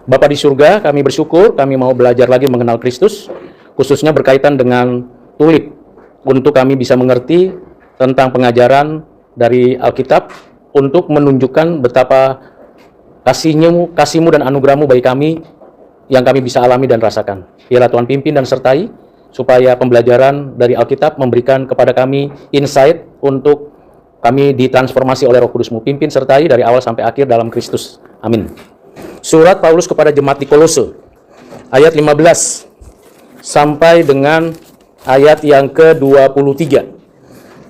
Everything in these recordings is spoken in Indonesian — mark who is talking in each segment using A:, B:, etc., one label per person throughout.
A: Bapa di surga, kami bersyukur, kami mau belajar lagi mengenal Kristus, khususnya berkaitan dengan tulip, untuk kami bisa mengerti tentang pengajaran dari Alkitab, untuk menunjukkan betapa kasih-Mu dan anugerah-Mu bagi kami, yang kami bisa alami dan rasakan. Biarlah Tuhan pimpin dan sertai, supaya pembelajaran dari Alkitab memberikan kepada kami insight untuk kami ditransformasi oleh Roh Kudus-Mu. Pimpin sertai dari awal sampai akhir dalam Kristus. Amin. Surat Paulus kepada jemaat di Kolose, ayat 15 sampai dengan ayat yang ke-23.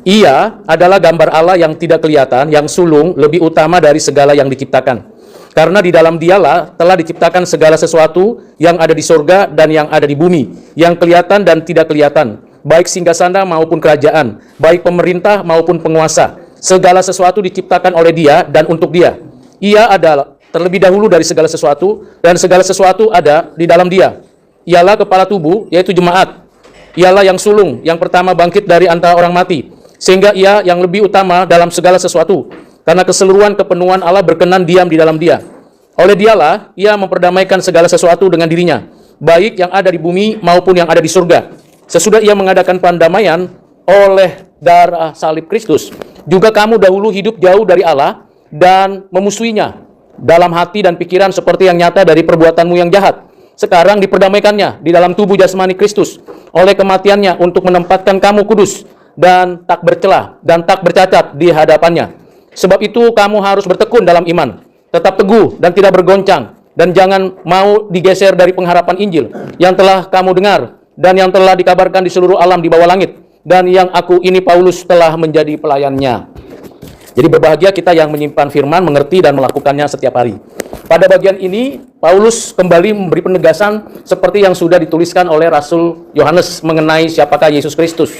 A: Ia adalah gambar Allah yang tidak kelihatan, yang sulung, lebih utama dari segala yang diciptakan. Karena di dalam Dialah telah diciptakan segala sesuatu yang ada di sorga dan yang ada di bumi, yang kelihatan dan tidak kelihatan, baik singgasana maupun kerajaan, baik pemerintah maupun penguasa. Segala sesuatu diciptakan oleh Dia dan untuk Dia. Ia adalah terlebih dahulu dari segala sesuatu, dan segala sesuatu ada di dalam Dia. Ialah kepala tubuh, yaitu jemaat. Ialah yang sulung, yang pertama bangkit dari antara orang mati, sehingga Ia yang lebih utama dalam segala sesuatu. Karena keseluruhan kepenuhan Allah berkenan diam di dalam Dia. Oleh Dialah Ia memperdamaikan segala sesuatu dengan dirinya, baik yang ada di bumi maupun yang ada di surga. Sesudah Ia mengadakan pendamaian oleh darah salib Kristus, juga kamu dahulu hidup jauh dari Allah dan memusuhinya dalam hati dan pikiran seperti yang nyata dari perbuatanmu yang jahat. Sekarang diperdamaikannya di dalam tubuh jasmani Kristus oleh kematiannya untuk menempatkan kamu kudus dan tak bercelah dan tak bercacat di hadapannya. Sebab itu kamu harus bertekun dalam iman, tetap teguh dan tidak bergoncang, dan jangan mau digeser dari pengharapan Injil yang telah kamu dengar dan yang telah dikabarkan di seluruh alam di bawah langit, dan yang aku ini Paulus telah menjadi pelayannya. Jadi berbahagia kita yang menyimpan firman, mengerti dan melakukannya setiap hari. Pada bagian ini, Paulus kembali memberi penegasan seperti yang sudah dituliskan oleh Rasul Yohanes mengenai siapakah Yesus Kristus.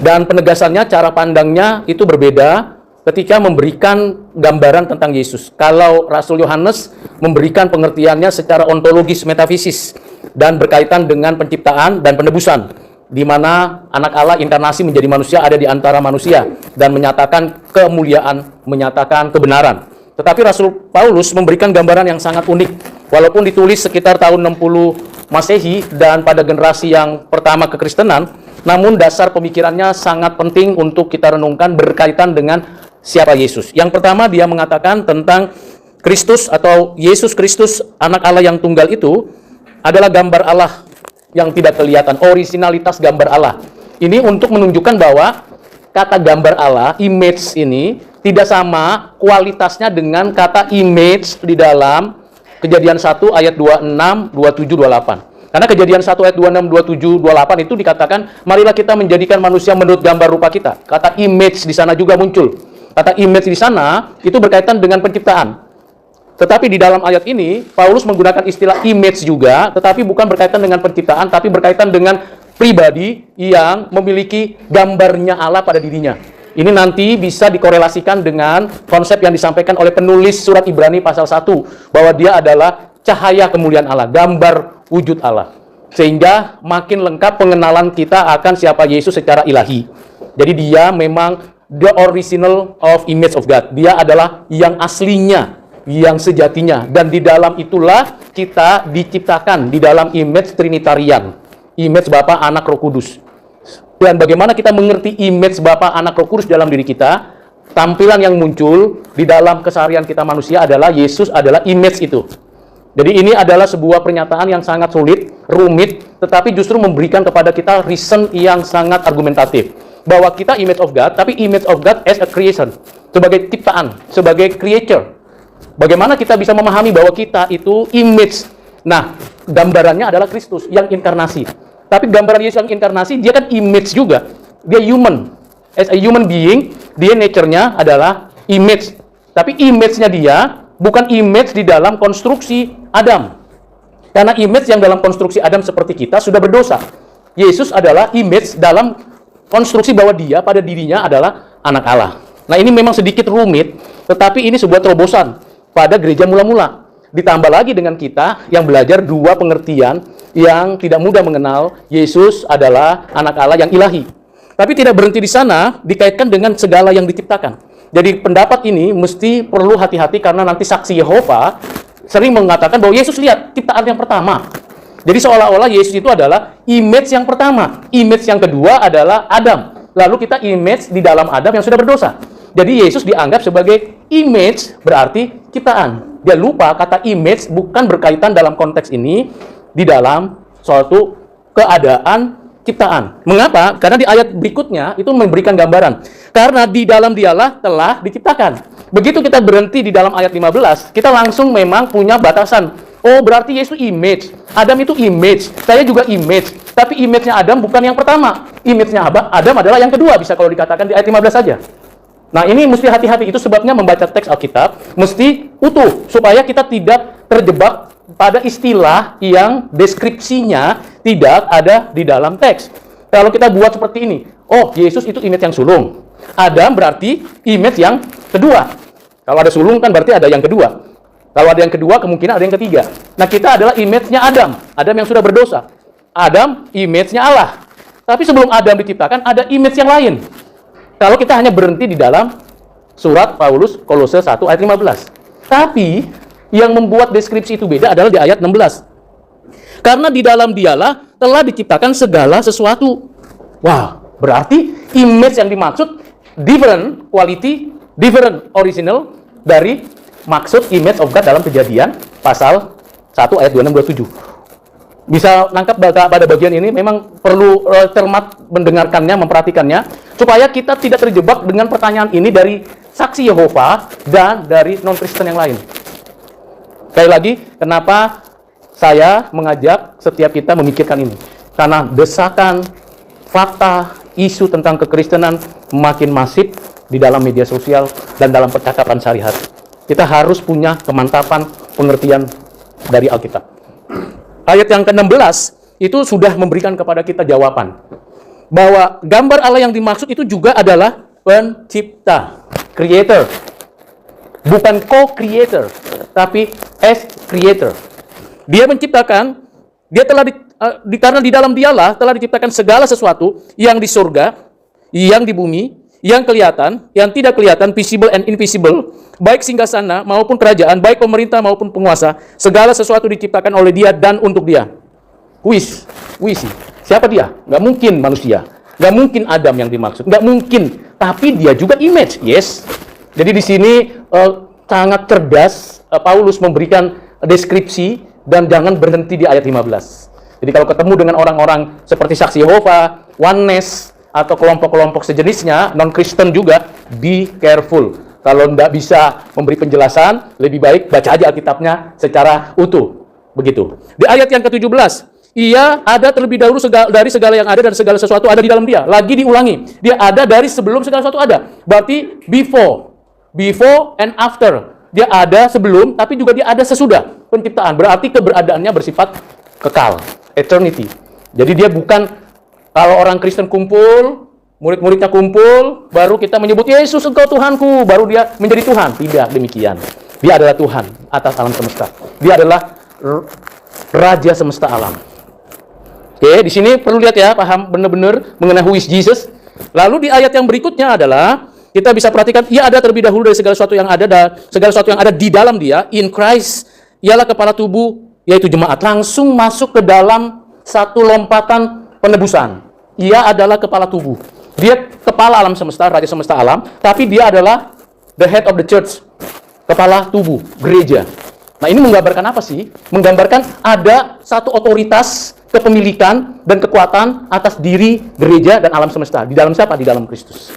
A: Dan penegasannya, cara pandangnya itu berbeda ketika memberikan gambaran tentang Yesus. Kalau Rasul Yohanes memberikan pengertiannya secara ontologis metafisis dan berkaitan dengan penciptaan dan penebusan, di mana anak Allah inkarnasi menjadi manusia, ada di antara manusia dan menyatakan kemuliaan, menyatakan kebenaran. Tetapi Rasul Paulus memberikan gambaran yang sangat unik. Walaupun ditulis sekitar tahun 60 Masehi dan pada generasi yang pertama kekristenan, namun dasar pemikirannya sangat penting untuk kita renungkan berkaitan dengan siapa Yesus. Yang pertama, dia mengatakan tentang Kristus atau Yesus Kristus, anak Allah yang tunggal itu adalah gambar Allah yang tidak kelihatan, originalitas gambar Allah. Ini untuk menunjukkan bahwa kata gambar Allah, image ini, tidak sama kualitasnya dengan kata image di dalam Kejadian 1 ayat 26, 27, 28. Karena Kejadian 1 ayat 26, 27, 28 itu dikatakan, marilah kita menjadikan manusia menurut gambar rupa kita. Kata image di sana juga muncul. Kata image di sana itu berkaitan dengan penciptaan. Tetapi di dalam ayat ini, Paulus menggunakan istilah image juga, tetapi bukan berkaitan dengan penciptaan, tapi berkaitan dengan pribadi yang memiliki gambarnya Allah pada dirinya. Ini nanti bisa dikorelasikan dengan konsep yang disampaikan oleh penulis surat Ibrani pasal 1, bahwa dia adalah cahaya kemuliaan Allah, gambar wujud Allah. Sehingga makin lengkap pengenalan kita akan siapa Yesus secara ilahi. Jadi dia memang the original of image of God. Dia adalah yang aslinya, yang sejatinya, dan di dalam itulah kita diciptakan di dalam image Trinitarian, image Bapa, Anak, Roh Kudus. Dan bagaimana kita mengerti image Bapa, Anak, Roh Kudus dalam diri kita? Tampilan yang muncul di dalam keseharian kita manusia adalah Yesus adalah image itu. Jadi ini adalah sebuah pernyataan yang sangat sulit, rumit, tetapi justru memberikan kepada kita reason yang sangat argumentatif. Bahwa kita image of God, tapi image of God as a creation, sebagai ciptaan, sebagai creature. Bagaimana kita bisa memahami bahwa kita itu image? Nah, gambarannya adalah Kristus yang inkarnasi. Tapi gambaran Yesus yang inkarnasi, dia kan image juga. Dia human. As a human being, dia nature-nya adalah image. Tapi image-nya dia bukan image di dalam konstruksi Adam. Karena image yang dalam konstruksi Adam seperti kita sudah berdosa. Yesus adalah image dalam konstruksi bahwa dia pada dirinya adalah anak Allah. Nah, ini memang sedikit rumit, tetapi ini sebuah terobosan pada gereja mula-mula. Ditambah lagi dengan kita yang belajar dua pengertian yang tidak mudah mengenal Yesus adalah anak Allah yang ilahi. Tapi tidak berhenti di sana, dikaitkan dengan segala yang diciptakan. Jadi pendapat ini mesti perlu hati-hati karena nanti saksi Yehova sering mengatakan bahwa Yesus lihat ciptaan yang pertama. Jadi seolah-olah Yesus itu adalah image yang pertama. Image yang kedua adalah Adam. Lalu kita image di dalam Adam yang sudah berdosa. Jadi Yesus dianggap sebagai image, berarti ciptaan. Dia lupa kata image bukan berkaitan dalam konteks ini di dalam suatu keadaan ciptaan. Mengapa? Karena di ayat berikutnya itu memberikan gambaran. Karena di dalam dialah telah diciptakan. Begitu kita berhenti di dalam ayat 15, kita langsung memang punya batasan. Oh, berarti Yesus image. Adam itu image. Saya juga image. Tapi image-nya Adam bukan yang pertama. Image-nya Adam adalah yang kedua, bisa kalau dikatakan di ayat 15 saja. Nah, ini mesti hati-hati. Itu sebabnya membaca teks Alkitab mesti utuh, supaya kita tidak terjebak pada istilah yang deskripsinya tidak ada di dalam teks. Kalau kita buat seperti ini, oh, Yesus itu image yang sulung. Adam berarti image yang kedua. Kalau ada sulung kan berarti ada yang kedua. Kalau ada yang kedua, kemungkinan ada yang ketiga. Nah, kita adalah image-nya Adam. Adam yang sudah berdosa. Adam, image-nya Allah. Tapi sebelum Adam diciptakan, ada image yang lain. Kalau kita hanya berhenti di dalam surat Paulus Kolose 1 ayat 15. Tapi, yang membuat deskripsi itu beda adalah di ayat 16. Karena di dalam dialah telah diciptakan segala sesuatu. Wah, berarti image yang dimaksud different quality, different original dari maksud image of God dalam Kejadian pasal 1 ayat 26-27. Bisa nangkap pada bagian ini, memang perlu cermat mendengarkannya, memperhatikannya, supaya kita tidak terjebak dengan pertanyaan ini dari saksi Yehova dan dari non-Kristen yang lain. Sekali lagi, kenapa saya mengajak setiap kita memikirkan ini? Karena desakan, fakta, isu tentang kekristenan makin masif di dalam media sosial dan dalam percakapan sehari-hari. Kita harus punya kemantapan pengertian dari Alkitab. Ayat yang ke-16 itu sudah memberikan kepada kita jawaban. Bahwa gambar Allah yang dimaksud itu juga adalah pencipta, creator. Bukan co-creator, tapi as creator. Dia menciptakan, dia telah karena di dalam dialah telah diciptakan segala sesuatu yang di surga, yang di bumi, yang kelihatan, yang tidak kelihatan, visible and invisible, baik singgasana maupun kerajaan, baik pemerintah maupun penguasa, segala sesuatu diciptakan oleh Dia dan untuk Dia. Wisi. Siapa Dia? Nggak mungkin manusia. Nggak mungkin Adam yang dimaksud. Nggak mungkin. Tapi Dia juga image. Yes. Jadi di sini sangat cerdas Paulus memberikan deskripsi dan jangan berhenti di ayat 15. Jadi kalau ketemu dengan orang-orang seperti saksi Yehova, oneness, atau kelompok-kelompok sejenisnya, non-Kristen juga, be careful. Kalau tidak bisa memberi penjelasan, lebih baik baca aja Alkitabnya secara utuh. Begitu. Di ayat yang ke-17, Ia ada terlebih dahulu dari segala yang ada dan segala sesuatu ada di dalam Dia. Lagi diulangi, Dia ada dari sebelum segala sesuatu ada. Berarti before and after. Dia ada sebelum, tapi juga Dia ada sesudah penciptaan. Berarti keberadaannya bersifat kekal, eternity. Jadi Dia bukan kalau orang Kristen kumpul, murid-muridnya kumpul, baru kita menyebut Yesus engkau Tuhanku, baru dia menjadi Tuhan. Tidak demikian. Dia adalah Tuhan atas alam semesta. Dia adalah Raja semesta alam. Oke, di sini perlu lihat ya, paham benar-benar mengenai who is Jesus. Lalu di ayat yang berikutnya adalah kita bisa perhatikan, Ia ada terlebih dahulu dari segala sesuatu yang ada dan segala sesuatu yang ada di dalam Dia. In Christ, Ialah kepala tubuh, yaitu jemaat. Langsung masuk ke dalam satu lompatan penebusan. Ia adalah kepala tubuh. Dia kepala alam semesta, raja semesta alam, tapi dia adalah the head of the church, kepala tubuh, gereja. Nah, ini menggambarkan apa sih? Menggambarkan ada satu otoritas, kepemilikan, dan kekuatan atas diri gereja dan alam semesta. Di dalam siapa? Di dalam Kristus.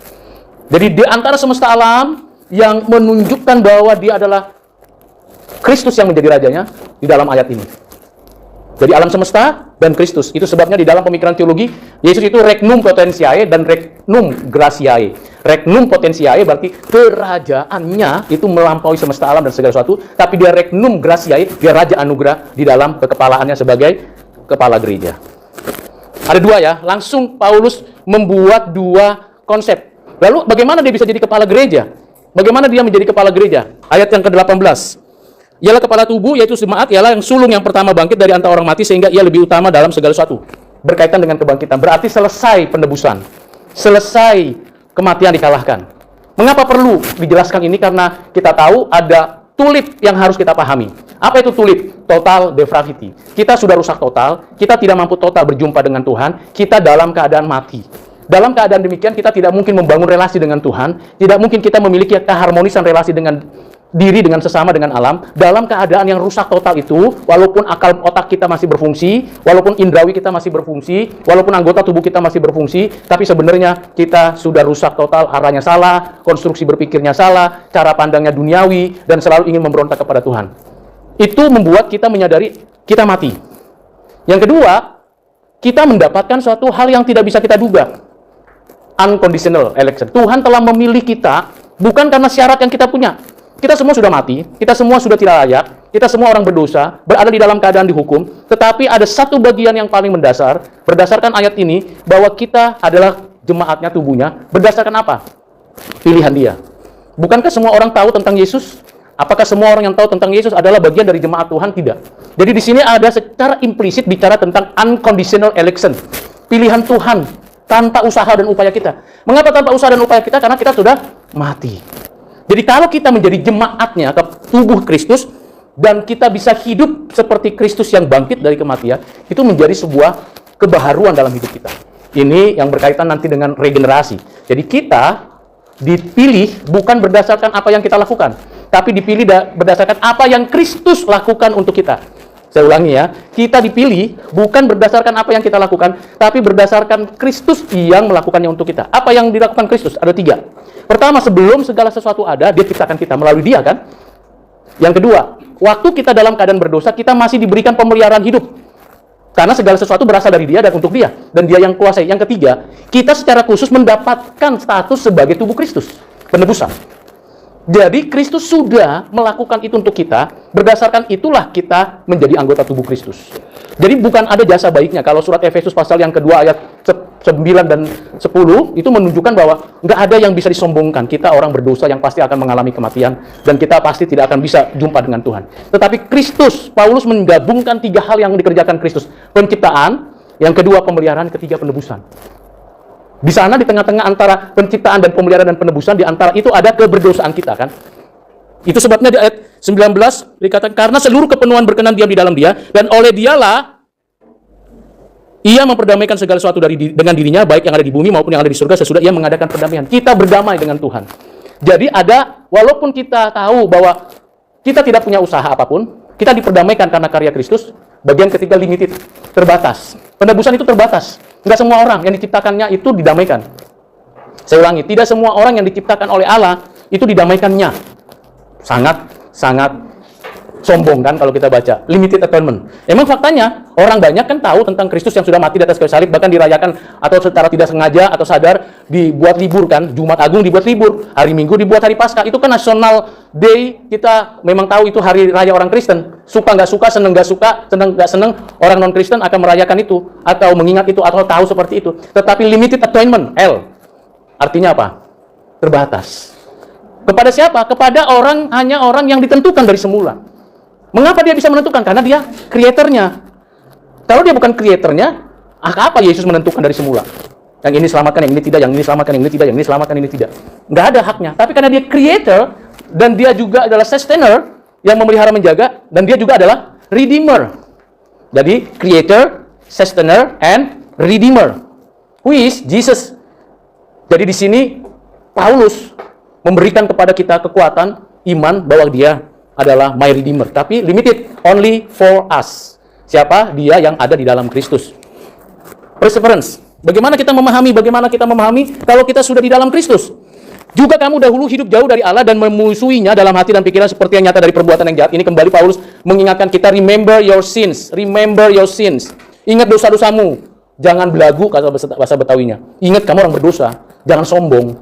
A: Jadi di antara semesta alam yang menunjukkan bahwa dia adalah Kristus yang menjadi rajanya di dalam ayat ini. Jadi alam semesta dan Kristus. Itu sebabnya di dalam pemikiran teologi, Yesus itu regnum potentiae dan regnum gratiae. Regnum potentiae berarti kerajaannya itu melampaui semesta alam dan segala sesuatu. Tapi dia regnum gratiae, dia raja anugerah di dalam kekepalaannya sebagai kepala gereja. Ada dua ya, langsung Paulus membuat dua konsep. Lalu bagaimana dia bisa jadi kepala gereja? Bagaimana dia menjadi kepala gereja? Ayat yang ke-18. Ialah kepala tubuh, yaitu jemaat, ialah yang sulung yang pertama bangkit dari antara orang mati, sehingga ia lebih utama dalam segala sesuatu. Berkaitan dengan kebangkitan. Berarti selesai penebusan. Selesai kematian dikalahkan. Mengapa perlu dijelaskan ini? Karena kita tahu ada tulip yang harus kita pahami. Apa itu tulip? Total depravity. Kita sudah rusak total, kita tidak mampu total berjumpa dengan Tuhan, kita dalam keadaan mati. Dalam keadaan demikian, kita tidak mungkin membangun relasi dengan Tuhan, tidak mungkin kita memiliki keharmonisan relasi dengan diri, dengan sesama, dengan alam. Dalam keadaan yang rusak total itu, walaupun akal otak kita masih berfungsi, walaupun indrawi kita masih berfungsi, walaupun anggota tubuh kita masih berfungsi, tapi sebenarnya kita sudah rusak total, arahnya salah, konstruksi berpikirnya salah, cara pandangnya duniawi, dan selalu ingin memberontak kepada Tuhan. Itu membuat kita menyadari kita mati. Yang kedua, kita mendapatkan suatu hal yang tidak bisa kita duga. Unconditional election. Tuhan telah memilih kita bukan karena syarat yang kita punya. Kita semua sudah mati, kita semua sudah tidak layak, kita semua orang berdosa, berada di dalam keadaan dihukum, tetapi ada satu bagian yang paling mendasar, berdasarkan ayat ini, bahwa kita adalah jemaatnya, tubuhnya, berdasarkan apa? Pilihan dia. Bukankah semua orang tahu tentang Yesus? Apakah semua orang yang tahu tentang Yesus adalah bagian dari jemaat Tuhan? Tidak. Jadi di sini ada secara implisit bicara tentang unconditional election. Pilihan Tuhan tanpa usaha dan upaya kita. Mengapa tanpa usaha dan upaya kita? Karena kita sudah mati. Jadi kalau kita menjadi jemaatnya ke tubuh Kristus dan kita bisa hidup seperti Kristus yang bangkit dari kematian, itu menjadi sebuah kebaharuan dalam hidup kita. Ini yang berkaitan nanti dengan regenerasi. Jadi kita dipilih bukan berdasarkan apa yang kita lakukan, tapi dipilih berdasarkan apa yang Kristus lakukan untuk kita. Saya ulangi ya, kita dipilih bukan berdasarkan apa yang kita lakukan, tapi berdasarkan Kristus yang melakukannya untuk kita. Apa yang dilakukan Kristus? Ada 3. Pertama, sebelum segala sesuatu ada, dia ciptakan kita melalui dia kan? Yang kedua, waktu kita dalam keadaan berdosa, kita masih diberikan pemeliharaan hidup. Karena segala sesuatu berasal dari dia dan untuk dia. Dan dia yang kuasai. Yang ketiga, kita secara khusus mendapatkan status sebagai tubuh Kristus. Penebusan. Jadi Kristus sudah melakukan itu untuk kita, berdasarkan itulah kita menjadi anggota tubuh Kristus. Jadi bukan ada jasa baiknya. Kalau surat Efesus pasal yang kedua ayat 9 dan 10 itu menunjukkan bahwa nggak ada yang bisa disombongkan. Kita orang berdosa yang pasti akan mengalami kematian dan kita pasti tidak akan bisa jumpa dengan Tuhan. Tetapi Kristus, Paulus menggabungkan 3 hal yang dikerjakan Kristus. Penciptaan, yang kedua pemeliharaan, ketiga penebusan. Di sana di tengah-tengah antara penciptaan dan pemeliharaan dan penebusan, di antara itu ada keberdosaan kita kan. Itu sebabnya di ayat 19 dikatakan karena seluruh kepenuhan berkenan diam di dalam dia dan oleh dialah ia memperdamaikan segala sesuatu dengan dirinya, baik yang ada di bumi maupun yang ada di surga, sesudah ia mengadakan perdamaian. Kita berdamai dengan Tuhan. Jadi ada, walaupun kita tahu bahwa kita tidak punya usaha apapun, kita diperdamaikan karena karya Kristus. Bagian ketiga limited, terbatas. Penebusan itu terbatas. Tidak semua orang yang diciptakannya itu didamaikan. Saya ulangi, tidak semua orang yang diciptakan oleh Allah itu didamaikannya. Sangat sombong kan kalau kita baca. Limited atonement. Emang faktanya, orang banyak kan tahu tentang Kristus yang sudah mati di atas kayu salib, bahkan dirayakan atau secara tidak sengaja atau sadar dibuat libur kan. Jumat Agung dibuat libur, hari Minggu dibuat hari Paskah. Itu kan national day, kita memang tahu itu hari raya orang Kristen. Suka nggak suka, seneng nggak suka, seneng nggak seneng, orang non-Kristen akan merayakan itu, atau mengingat itu, atau tahu seperti itu. Tetapi limited atonement, L, artinya apa? Terbatas. Kepada siapa? Kepada orang, hanya orang yang ditentukan dari semula. Mengapa dia bisa menentukan? Karena dia kreatornya. Kalau dia bukan kreatornya, apa Yesus menentukan dari semula? Yang ini selamatkan, yang ini tidak, yang ini selamatkan, yang ini tidak, yang ini selamatkan, yang ini tidak. Nggak ada haknya. Tapi karena dia creator, dan dia juga adalah sustainer, yang memelihara menjaga, dan dia juga adalah redeemer. Jadi, creator, sustainer, and redeemer. Who is Jesus? Jadi di sini, Paulus memberikan kepada kita kekuatan, iman, bahwa dia adalah my redeemer. Tapi limited, only for us. Siapa? Dia yang ada di dalam Kristus. Perseverance. Bagaimana kita memahami? Bagaimana kita memahami kalau kita sudah di dalam Kristus? Juga kamu dahulu hidup jauh dari Allah dan memusuhinya dalam hati dan pikiran seperti yang nyata dari perbuatan yang jahat. Ini kembali Paulus mengingatkan kita, remember your sins. Remember your sins. Ingat dosa-dosamu. Jangan belagu, kata bahasa Betawinya. Ingat kamu orang berdosa. Jangan sombong.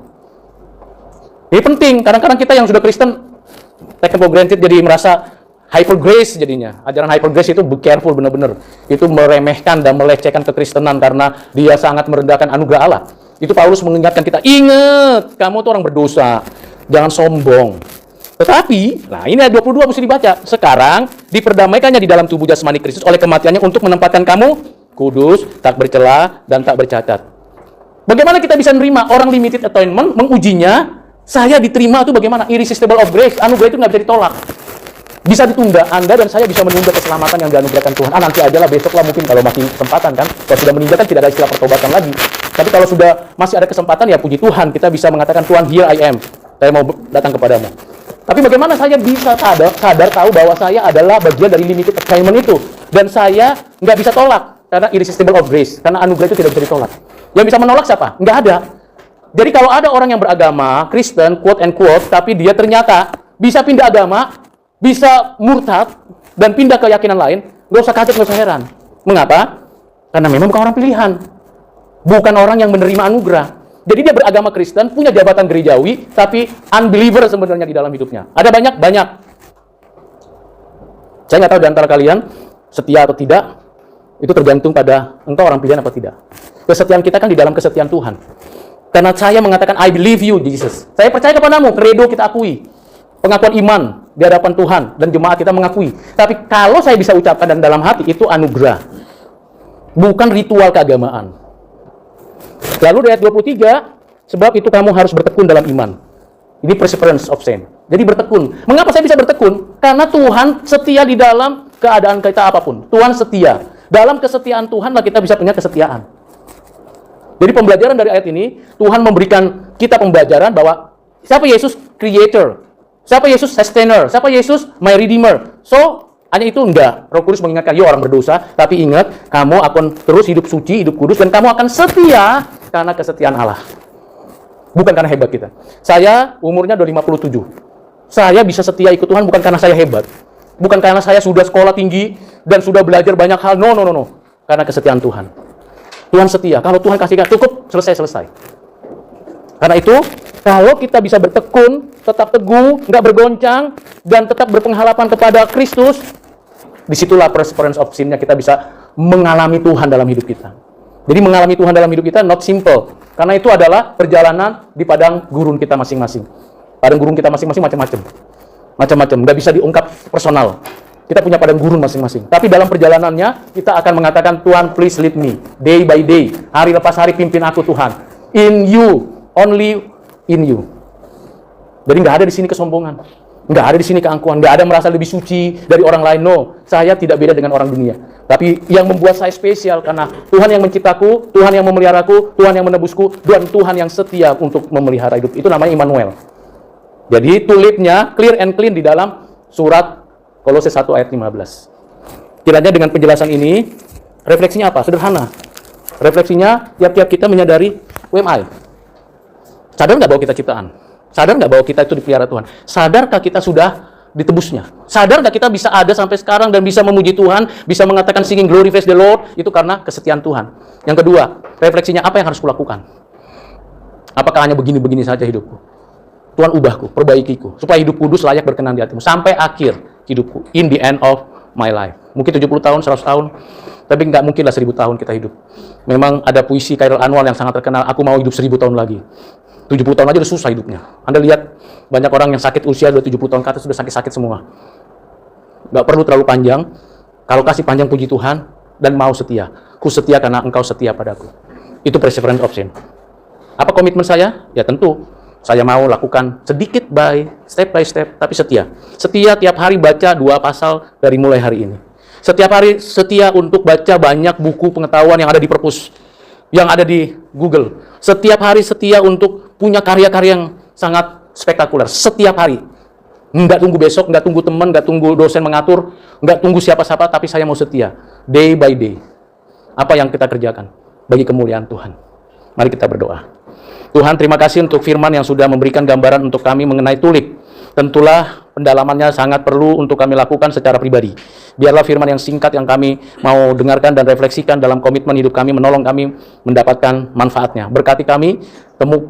A: Ini penting. Kadang-kadang kita yang sudah Kristen taken for granted, jadi merasa hyper grace jadinya. Ajaran hyper grace itu be careful benar-benar. Itu meremehkan dan melecehkan kekristenan karena dia sangat merendahkan anugerah Allah. Itu Paulus mengingatkan kita, ingat, kamu tuh orang berdosa. Jangan sombong. Tetapi, nah ini ayat 22 mesti dibaca. Sekarang, diperdamaikannya di dalam tubuh jasmani Kristus oleh kematiannya untuk menempatkan kamu kudus, tak bercela, dan tak bercacat. Bagaimana kita bisa menerima orang limited atonement, mengujinya, Saya diterima itu bagaimana? Irresistible of grace. Anugerah itu nggak bisa ditolak. Bisa ditunda. Anda dan saya bisa menunda keselamatan yang dianugerahkan Tuhan. Nanti aja lah, besok lah mungkin kalau masih kesempatan kan. Kalau sudah meninggal kan tidak ada istilah pertobatan lagi. Tapi kalau sudah masih ada kesempatan, ya puji Tuhan, kita bisa mengatakan, Tuhan, here I am. Saya mau datang kepadamu. Tapi bagaimana saya bisa sadar tahu bahwa saya adalah bagian dari limited assignment itu. Dan saya nggak bisa tolak. Karena irresistible of grace. Karena anugerah itu tidak bisa ditolak. Yang bisa menolak siapa? Nggak ada. Jadi kalau ada orang yang beragama, Kristen, quote and quote, tapi dia ternyata bisa pindah agama, bisa murtad, dan pindah ke keyakinan lain, nggak usah kaget, nggak usah heran. Mengapa? Karena memang bukan orang pilihan. Bukan orang yang menerima anugerah. Jadi dia beragama Kristen, punya jabatan gerejawi, tapi unbeliever sebenarnya di dalam hidupnya. Ada banyak. Saya nggak tahu di antara kalian, setia atau tidak, itu tergantung pada engkau orang pilihan apa tidak. Kesetiaan kita kan di dalam kesetiaan Tuhan. Karena saya mengatakan, I believe you, Jesus. Saya percaya kepadamu, credo kita akui. Pengakuan iman di hadapan Tuhan, dan jemaat kita mengakui. Tapi kalau saya bisa ucapkan dan dalam hati, itu anugerah. Bukan ritual keagamaan. Lalu di ayat 23, sebab itu kamu harus bertekun dalam iman. Ini perseverance of saint. Jadi bertekun. Mengapa saya bisa bertekun? Karena Tuhan setia di dalam keadaan kita apapun. Tuhan setia. Dalam kesetiaan Tuhanlah kita bisa punya kesetiaan. Jadi pembelajaran dari ayat ini, Tuhan memberikan kita pembelajaran bahwa siapa Yesus? Creator. Siapa Yesus? Sustainer. Siapa Yesus? My Redeemer. So, hanya itu enggak. Roh Kudus mengingatkan, yo orang berdosa, tapi ingat, kamu akan terus hidup suci, hidup kudus, dan kamu akan setia karena kesetiaan Allah. Bukan karena hebat kita. Saya umurnya udah 57. Saya bisa setia ikut Tuhan bukan karena saya hebat. Bukan karena saya sudah sekolah tinggi dan sudah belajar banyak hal. No. Karena kesetiaan Tuhan. Tuhan setia. Kalau Tuhan kasih cukup, selesai. Karena itu, kalau kita bisa bertekun, tetap teguh, nggak bergoncang, dan tetap berpengharapan kepada Kristus, disitulah perseverance of sin-nya kita bisa mengalami Tuhan dalam hidup kita. Jadi mengalami Tuhan dalam hidup kita not simple. Karena itu adalah perjalanan di padang gurun kita masing-masing. Padang gurun kita masing-masing macam-macam. Nggak bisa diungkap personal. Kita punya padang gurun masing-masing. Tapi dalam perjalanannya, kita akan mengatakan, Tuhan, please lead me. Day by day. Hari lepas hari, pimpin aku, Tuhan. In you. Only in you. Jadi nggak ada di sini kesombongan. Nggak ada di sini keangkuhan. Nggak ada merasa lebih suci dari orang lain. No. Saya tidak beda dengan orang dunia. Tapi yang membuat saya spesial, karena Tuhan yang menciptaku, Tuhan yang memeliharaku, Tuhan yang menebusku, dan Tuhan yang setia untuk memelihara hidup. Itu namanya Immanuel. Jadi tulipnya clear and clean di dalam surat Kolose 1 ayat 15. Kiranya dengan penjelasan ini, refleksinya apa? Sederhana. Refleksinya, tiap-tiap kita menyadari, who am I? Sadar nggak bahwa kita ciptaan? Sadar nggak bahwa kita itu dipelihara Tuhan? Sadarkah kita sudah ditebusnya? Sadar nggak kita bisa ada sampai sekarang dan bisa memuji Tuhan, bisa mengatakan singing glory praise the Lord? Itu karena kesetiaan Tuhan. Yang kedua, refleksinya apa yang harus kulakukan? Apakah hanya begini-begini saja hidupku? Tuhan ubahku, perbaikiku, supaya hidup kudus layak berkenan di hatimu. Sampai akhir hidupku, in the end of my life. Mungkin 70 tahun, 100 tahun, tapi nggak mungkinlah 1000 tahun kita hidup. Memang ada puisi Khairul Anwar yang sangat terkenal, aku mau hidup 1000 tahun lagi. 70 tahun aja udah susah hidupnya. Anda lihat, banyak orang yang sakit usia 70 tahun ke atas sudah sakit-sakit semua. Nggak perlu terlalu panjang. Kalau kasih panjang, puji Tuhan, dan mau setia. Ku setia karena engkau setia padaku. Itu perseverance of sin. Apa komitmen saya? Ya tentu, saya mau lakukan sedikit by step, tapi setia. Setia tiap hari baca 2 pasal dari mulai hari ini. Setiap hari setia untuk baca banyak buku pengetahuan yang ada di perpus, yang ada di Google. Setiap hari setia untuk punya karya-karya yang sangat spektakuler. Setiap hari. Nggak tunggu besok, nggak tunggu teman, nggak tunggu dosen mengatur, nggak tunggu siapa-siapa, tapi saya mau setia. Day by day. Apa yang kita kerjakan bagi kemuliaan Tuhan. Mari kita berdoa. Tuhan, terima kasih untuk firman yang sudah memberikan gambaran untuk kami mengenai tulip. Tentulah pendalamannya sangat perlu untuk kami lakukan secara pribadi. Biarlah firman yang singkat yang kami mau dengarkan dan refleksikan dalam komitmen hidup kami, menolong kami mendapatkan manfaatnya. Berkati kami,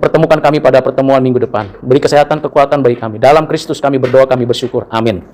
A: pertemukan kami pada pertemuan minggu depan. Beri kesehatan, kekuatan bagi kami. Dalam Kristus kami berdoa, kami bersyukur. Amin.